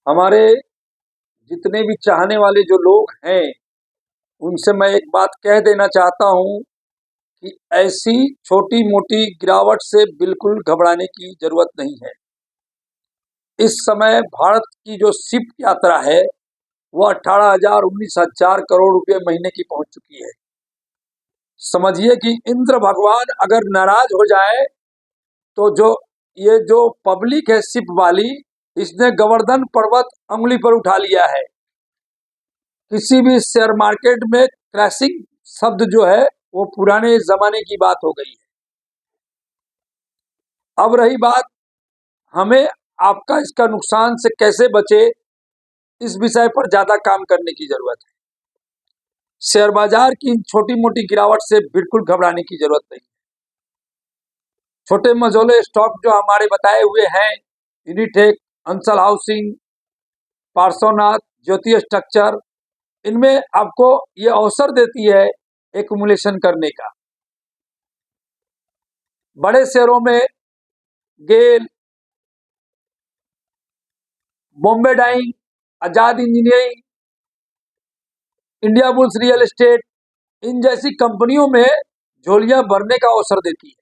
हमारे जितने भी चाहने वाले जो लोग हैं उनसे मैं एक बात कह देना चाहता हूं कि ऐसी छोटी मोटी गिरावट से बिल्कुल घबराने की जरूरत नहीं है। इस समय भारत की जो शिफ्ट यात्रा है वो 18,000-19,000 करोड़ रुपए महीने की पहुंच चुकी है। समझिए कि इंद्र भगवान अगर नाराज हो जाए तो जो पब्लिक है शिप वाली, इसने गोवर्धन पर्वत अंगुली पर उठा लिया है। किसी भी शेयर मार्केट में क्रैशिंग शब्द जो है वो पुराने जमाने की बात हो गई है। अब रही बात हमें आपका इसका नुकसान से कैसे बचे, इस विषय पर ज्यादा काम करने की जरूरत है। शेयर बाजार की छोटी मोटी गिरावट से बिल्कुल घबराने की जरूरत नहीं। छोटे मझोले स्टॉक जो हमारे बताए हुए हैं, यूनिटेक, अंसल हाउसिंग, पार्श्वनाथ, ज्योति स्ट्रक्चर, इनमें आपको ये अवसर देती है एक्युमुलेशन करने का। बड़े शेयरों में GAIL, Bombay Dyeing, Azad Engineering, Indiabulls real estate, इन जैसी कंपनियों में झोलियां भरने का अवसर देती है।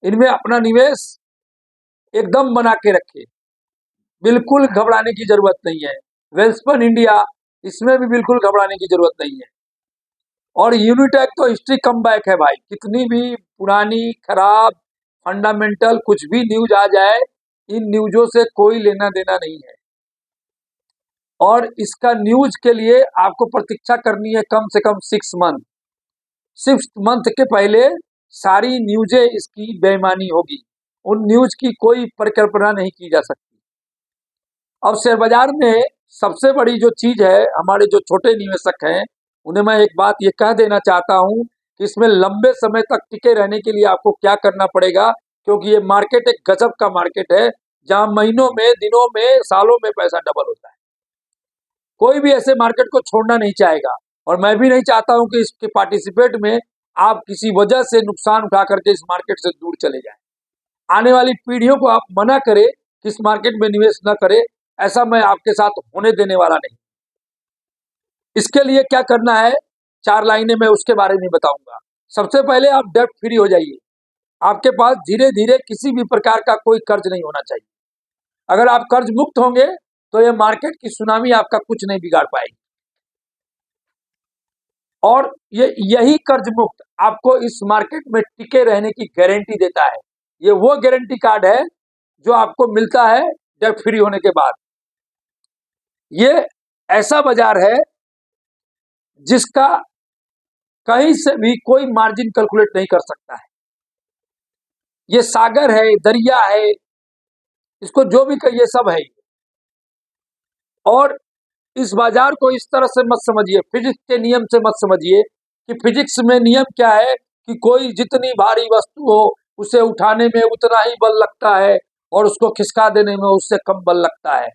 इनमें अपना निवेश एकदम बना के रखे, बिल्कुल घबराने की जरूरत नहीं है। वेल्सपन इंडिया, इसमें भी बिल्कुल घबराने की जरूरत नहीं है। और यूनिटेक तो हिस्ट्री कम बैक है भाई, कितनी भी पुरानी खराब फंडामेंटल कुछ भी न्यूज आ जाए, इन न्यूजों से कोई लेना देना नहीं है। और इसका न्यूज के लिए आपको प्रतीक्षा करनी है कम से कम 6 मंथ। 6 मंथ के पहले सारी न्यूजें इसकी बेईमानी होगी, उन न्यूज की कोई परिकल्पना नहीं की जा सकती। अब शेयर बाजार में सबसे बड़ी जो चीज है, हमारे जो छोटे निवेशक हैं उन्हें मैं एक बात ये कह देना चाहता हूं कि इसमें लंबे समय तक टिके रहने के लिए आपको क्या करना पड़ेगा, क्योंकि ये मार्केट एक गजब का मार्केट है जहां महीनों में, दिनों में, सालों में पैसा डबल होता है। कोई भी ऐसे मार्केट को छोड़ना नहीं चाहेगा और मैं भी नहीं चाहता हूं कि इसके पार्टिसिपेट में आप किसी वजह से नुकसान उठा करके इस मार्केट से दूर चले जाएं। आने वाली पीढ़ियों को आप मना करें कि इस मार्केट में निवेश न करें, ऐसा मैं आपके साथ होने देने वाला नहीं। इसके लिए क्या करना है, 4 लाइनें मैं उसके बारे में बताऊंगा। सबसे पहले आप डेब्ट फ्री हो जाइए। आपके पास धीरे धीरे किसी भी प्रकार का कोई कर्ज नहीं होना चाहिए। अगर आप कर्ज मुक्त होंगे तो ये मार्केट की सुनामी आपका कुछ नहीं बिगाड़ पाएगी। और यही कर्ज मुक्त आपको इस मार्केट में टिके रहने की गारंटी देता है। ये वो गारंटी कार्ड है जो आपको मिलता है डेब्ट फ्री होने के बाद। ये ऐसा बाजार है जिसका कहीं से भी कोई मार्जिन कैलकुलेट नहीं कर सकता है। ये सागर है, दरिया है, इसको जो भी कहिए सब है। और इस बाजार को इस तरह से मत समझिए, फिजिक्स के नियम से मत समझिए कि फिजिक्स में नियम क्या है कि कोई जितनी भारी वस्तु हो उसे उठाने में उतना ही बल लगता है और उसको खिसका देने में उससे कम बल लगता है।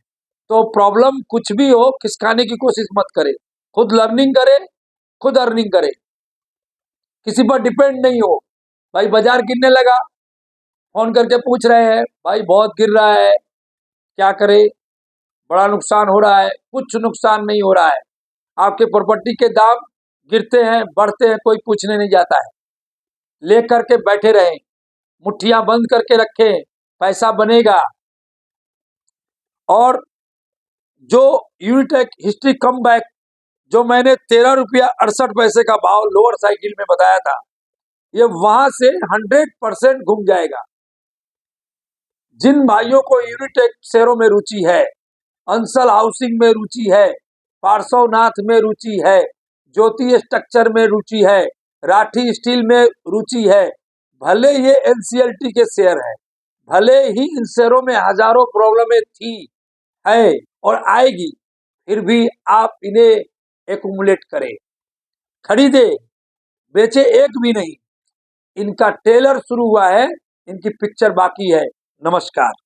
तो प्रॉब्लम कुछ भी हो, खिसकाने की कोशिश मत करे, खुद लर्निंग करे, खुद अर्निंग करे, किसी पर डिपेंड नहीं हो। भाई बाजार गिरने लगा, फोन करके पूछ रहे हैं भाई बहुत गिर रहा है, क्या करे, बड़ा नुकसान हो रहा है। कुछ नुकसान नहीं हो रहा है। आपके प्रॉपर्टी के दाम गिरते हैं, बढ़ते हैं, कोई पूछने नहीं जाता है। लेकर के बैठे रहें, मुट्ठियां बंद करके रखें, पैसा बनेगा। और जो यूनिटेक हिस्ट्री कम बैक जो मैंने 13 रुपया 68 पैसे का भाव लोअर साइकिल में बताया था, ये वहां से 100% घूम जाएगा। जिन भाइयों को यूनिटेक शेयरों में रुचि है, अंसल हाउसिंग में रुचि है, पार्श्वनाथ में रुचि है, ज्योति स्ट्रक्चर में रुचि है, राठी स्टील में रुचि है, भले ये एनसीएलटी के शेयर है, भले ही इन शेयरों में हजारों प्रॉब्लमें थी, है और आएगी, फिर भी आप इन्हें एक्युमुलेट करें, खरीदे, बेचे एक भी नहीं। इनका ट्रेलर शुरू हुआ है, इनकी पिक्चर बाकी है। नमस्कार।